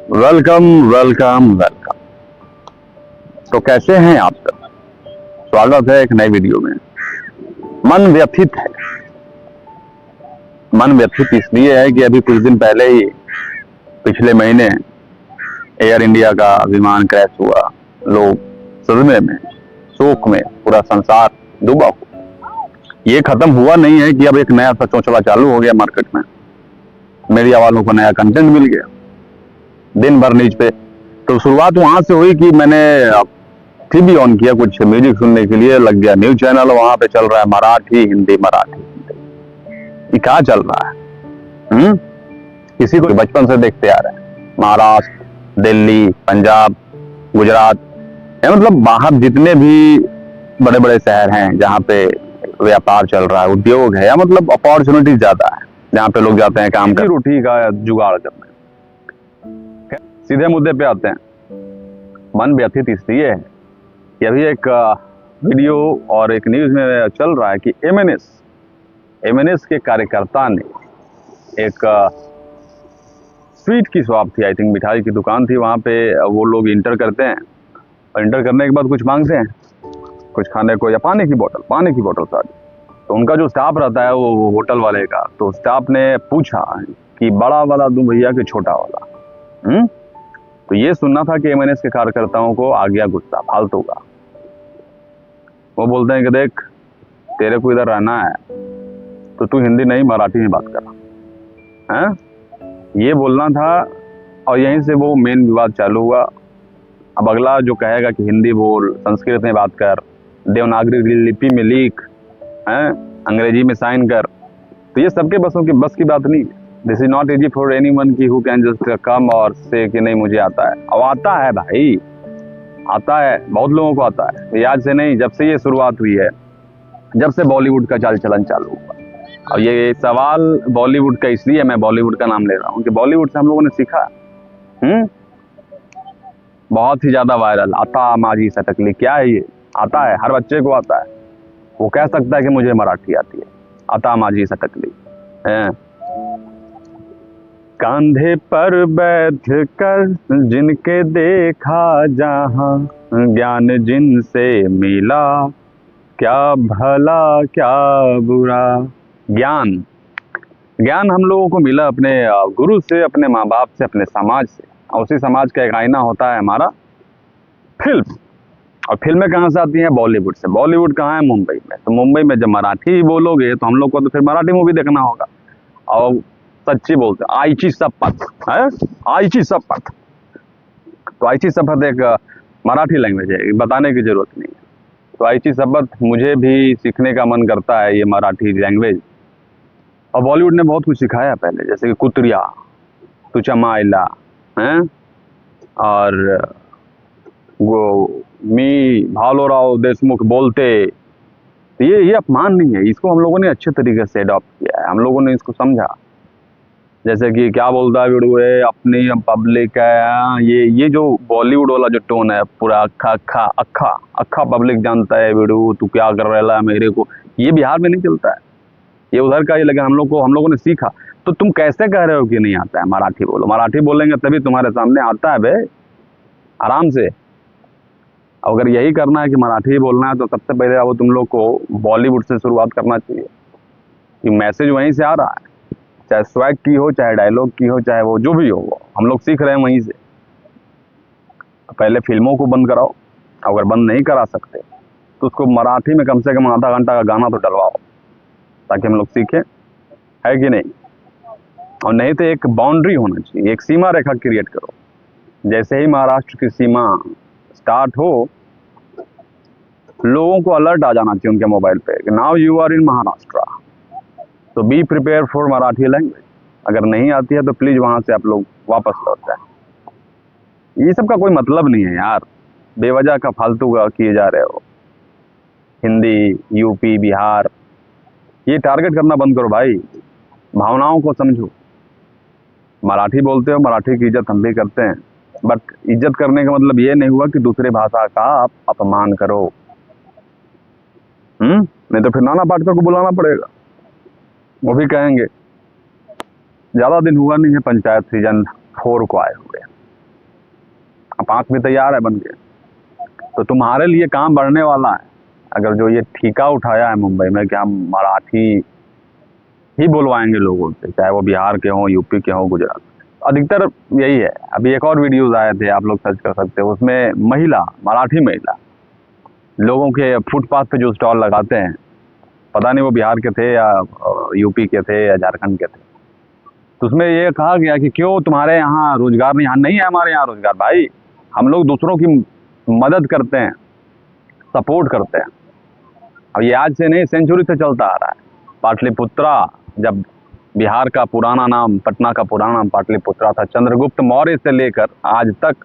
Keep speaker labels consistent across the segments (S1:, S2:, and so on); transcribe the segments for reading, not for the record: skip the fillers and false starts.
S1: Welcome welcome welcome. तो कैसे हैं आप सब? स्वागत है एक नई वीडियो में। मन व्यथित है। मन व्यथित इसलिए है कि अभी कुछ दिन पहले ही पिछले महीने एयर इंडिया का विमान क्रैश हुआ। लोग सदमे में, शोक में, पूरा संसार डूबा हुआ। ये खत्म हुआ नहीं है कि अब एक नया चौंचला चालू हो गया मार्केट में। मीडिया वालों को नया कंटेंट मिल गया दिन भर न्यूज पे। तो शुरुआत वहां से हुई कि मैंने टीवी ऑन किया, कुछ म्यूजिक सुनने के लिए, लग गया न्यूज चैनल, वहां पे चल रहा है मराठी हिंदी मराठी हिंदी। ये क्या चल रहा है? किसी को बचपन से देखते आ रहे हैं। महाराष्ट्र, दिल्ली, पंजाब, गुजरात, मतलब बाहर जितने भी बड़े बड़े शहर हैं जहाँ पे व्यापार चल रहा है, उद्योग है, या मतलब अपॉर्चुनिटी ज्यादा है, जहाँ पे लोग जाते हैं काम कर रोटी का जुगाड़ करने। सीधे मुद्दे पे आते हैं। मन व्यथित इसलिए है कि अभी एक वीडियो और एक न्यूज में चल रहा है कि एमएनएस के कार्यकर्ता ने एक स्वीट की शॉप थी, आई थिंक मिठाई की दुकान थी, वहां पे वो लोग इंटर करते हैं और इंटर करने के बाद कुछ मांगते हैं, कुछ खाने को या पानी की बोतल सारी। तो उनका जो स्टाफ रहता है वो होटल वाले का, तो स्टाफ ने पूछा कि बड़ा वाला दूं भैया कि छोटा वाला। तो ये सुनना था कि एमएनएस के कार्यकर्ताओं को आ गया गुस्सा फालतू का। वो बोलते हैं कि देख, तेरे को इधर रहना है तो तू हिंदी नहीं मराठी में बात कर हैं। ये बोलना था और यहीं से वो मेन विवाद चालू हुआ। अब अगला जो कहेगा कि हिंदी बोल, संस्कृत में बात कर, देवनागरी लिपि में लिख, हैं, अंग्रेजी में साइन कर, तो ये सबके बस की बात नहीं है। This is not easy for anyone की हु कैन जस्ट कम और से कि नहीं मुझे आता है। अब आता है भाई, आता है, बहुत लोगों को आता है। आज से नहीं, जब से ये शुरुआत हुई है, जब से बॉलीवुड का चाल चलन चालू हुआ। और ये सवाल बॉलीवुड का इसलिए मैं बॉलीवुड का नाम ले रहा हूँ कि बॉलीवुड से हम लोगों ने सीखा। बहुत ही ज्यादा वायरल आता माजी सटकली, क्या है ये? आता है, हर बच्चे को आता है। वो कह सकता है कि मुझे मराठी आती है। आता माजी सटकली है। कांधे पर बैठ कर जिनके देखा जहां, ज्ञान जिनसे मिला, क्या भला क्या बुरा। ज्ञान हम लोगों को मिला अपने गुरु से, अपने माँ बाप से, अपने समाज से। और उसी समाज का एक आईना होता है हमारा फिल्म। और फिल्में कहाँ से आती हैं? बॉलीवुड से। बॉलीवुड कहाँ है? मुंबई में। तो मुंबई में जब मराठी बोलोगे तो हम लोग को तो फिर मराठी मूवी देखना होगा। और सच्ची बोलते आईची शपथ है, आईची शपथ। तो आईची शपथ एक मराठी लैंग्वेज है, बताने की जरूरत नहीं है। तो आईची शपथ मुझे भी सीखने का मन करता है, ये मराठी लैंग्वेज। और बॉलीवुड ने बहुत कुछ सिखाया पहले, जैसे कि कुतरिया, तुझा मायला है, और वो मी भालोराव देशमुख बोलते। तो ये अपमान नहीं है, इसको हम लोगों ने अच्छे तरीके से अडॉप्ट किया है, हम लोगों ने इसको समझा। जैसे कि क्या बोलता है वीडियो है, अपनी पब्लिक है, ये जो बॉलीवुड वाला जो टोन है, पूरा अक्खा अक्खा अक्खा अक्खा पब्लिक जानता है वीडियो, तू क्या कर रहा है मेरे को, ये बिहार में नहीं चलता है, ये उधर का ही। लेकिन हम लोगों ने सीखा। तो तुम कैसे कह रहे हो कि नहीं आता है? मराठी बोलो, मराठी बोलेंगे तभी तुम्हारे सामने आता है बे, आराम से। अगर यही करना है कि मराठी ही बोलना है तो सबसे पहले अब तुम लोग को बॉलीवुड से शुरुआत करना चाहिए, कि मैसेज वहीं से आ रहा है। चाहे स्वैग की हो, चाहे डायलॉग की हो, चाहे वो जो भी हो, वो हम लोग सीख रहे हैं वहीं से। पहले फिल्मों को बंद कराओ, अगर बंद नहीं करा सकते तो उसको मराठी में कम से कम आधा घंटा का गाना तो डलवाओ, ताकि हम लोग सीखें, है कि नहीं? और नहीं तो एक बाउंड्री होना चाहिए, एक सीमा रेखा क्रिएट करो। जैसे ही महाराष्ट्र की सीमा स्टार्ट हो, लोगों को अलर्ट आ जाना चाहिए उनके मोबाइल पे कि now you are in Maharashtra, तो be prepare for Marathi language. अगर नहीं आती है तो प्लीज वहां से आप लोग वापस लौट जाए। ये सब का कोई मतलब नहीं है यार, बेवजह का फालतू का किए जा रहे हो। हिंदी, यूपी, बिहार, ये टारगेट करना बंद करो भाई, भावनाओं को समझो। मराठी बोलते हो, मराठी की इज्जत हम भी करते हैं, बट इज्जत करने का मतलब ये नहीं हुआ कि दूसरे भाषा का आप अपमान करो। नहीं तो फिर नाना पाटेकर को बुलाना पड़ेगा, वो भी कहेंगे। ज्यादा दिन हुआ नहीं है पंचायत सीजन 4 को आए हुए, अब आँख भी तैयार है बन के। तो तुम्हारे लिए काम बढ़ने वाला है अगर जो ये ठेका उठाया है मुंबई में कि हम मराठी ही बुलवाएंगे लोगों से, चाहे वो बिहार के हों, यूपी के हों, गुजरात। अधिकतर यही है। अभी एक और वीडियोज आए थे, आप लोग सर्च कर सकते हो, उसमें महिला, मराठी महिला लोगों के फुटपाथ पे जो स्टॉल लगाते हैं, पता नहीं वो बिहार के थे या यूपी के थे या झारखंड के थे, तो उसमें ये कहा गया कि क्यों तुम्हारे यहाँ रोजगार नहीं, यहाँ नहीं है हमारे यहाँ रोजगार। भाई हम लोग दूसरों की मदद करते हैं, सपोर्ट करते हैं। अब ये आज से नहीं, सेंचुरी से चलता आ रहा है। पाटलिपुत्रा, जब बिहार का पुराना नाम, पटना का पुराना नाम पाटलिपुत्रा था, चंद्रगुप्त मौर्य से लेकर आज तक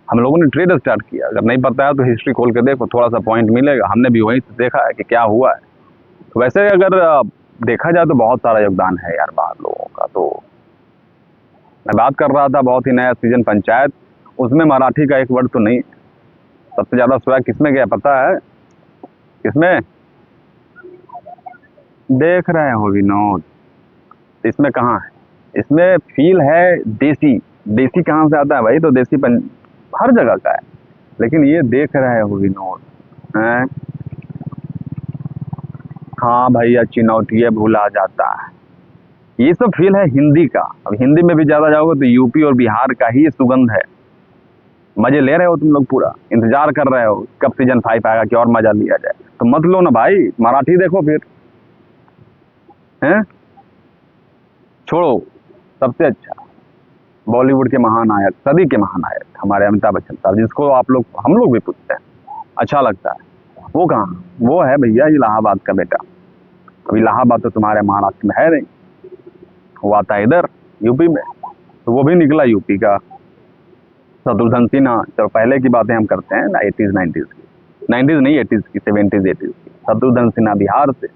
S1: हम लोगों ने ट्रेड स्टार्ट किया। अगर नहीं पता है तो हिस्ट्री खोल के देखो, थोड़ा सा पॉइंट मिलेगा। हमने भी वहीं से देखा है कि क्या हुआ है। तो वैसे अगर देखा जाए तो बहुत सारा योगदान है यार बाहर लोगों का। तो मैं बात कर रहा था बहुत ही नया सीजन पंचायत, उसमें मराठी का एक वर्ड तो नहीं। सबसे ज़्यादा स्वैग किसमें गया पता है? किसमें? देख रहे हो विनोद, इसमें कहाँ है? इसमें फील है देसी। देसी कहाँ से आता है भाई? तो देसी हर जगह का है, लेकिन ये देख रहे हो विनोद हैं। हाँ भैया, चिनौटिया भूला जाता है, ये सब फील है हिंदी का। अब हिंदी में भी ज़्यादा जाओगे तो यूपी और बिहार का ही सुगंध है। मजे ले रहे हो तुम लोग, पूरा इंतजार कर रहे हो कब सीजन 5 आएगा कि और मजा लिया जाए। तो मत लो ना भाई, मराठी देखो फिर, हैं? छोड़ो। सबसे अच्छा बॉलीवुड के महानायक, सदी के महानायक हमारे अमिताभ बच्चन साहब, जिसको हम लोग भी पूछते हैं, अच्छा लगता है। वो कहाँ? वो है भैया इलाहाबाद का बेटा। अब इलाहाबाद तो तुम्हारे महाराष्ट्र में है नहीं, वो आता है इधर यूपी में। तो वो भी निकला यूपी का, शत्रुघ्न सिन्हा। चलो पहले की बातें हम करते हैं ना, 80s 90s की, 90s नहीं 80s की, 70s 80s की। शत्रुघ्न सिन्हा बिहार से,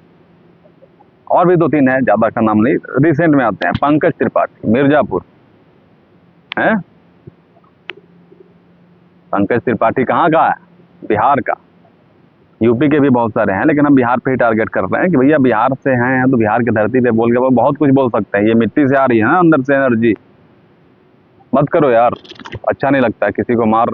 S1: और भी 2-3 है, ज़्यादा का नाम नहीं। रिसेंट में आते हैं पंकज त्रिपाठी, मिर्जापुर है। पंकज त्रिपाठी कहाँ का है? बिहार का। यूपी के भी बहुत सारे हैं, लेकिन हम बिहार पे ही टारगेट कर रहे हैं कि भैया बिहार से हैं तो बिहार की धरती पे बोल के वो बहुत कुछ बोल सकते हैं। ये मिट्टी से आ रही है ना अंदर से एनर्जी। मत करो यार, अच्छा नहीं लगता है किसी को मार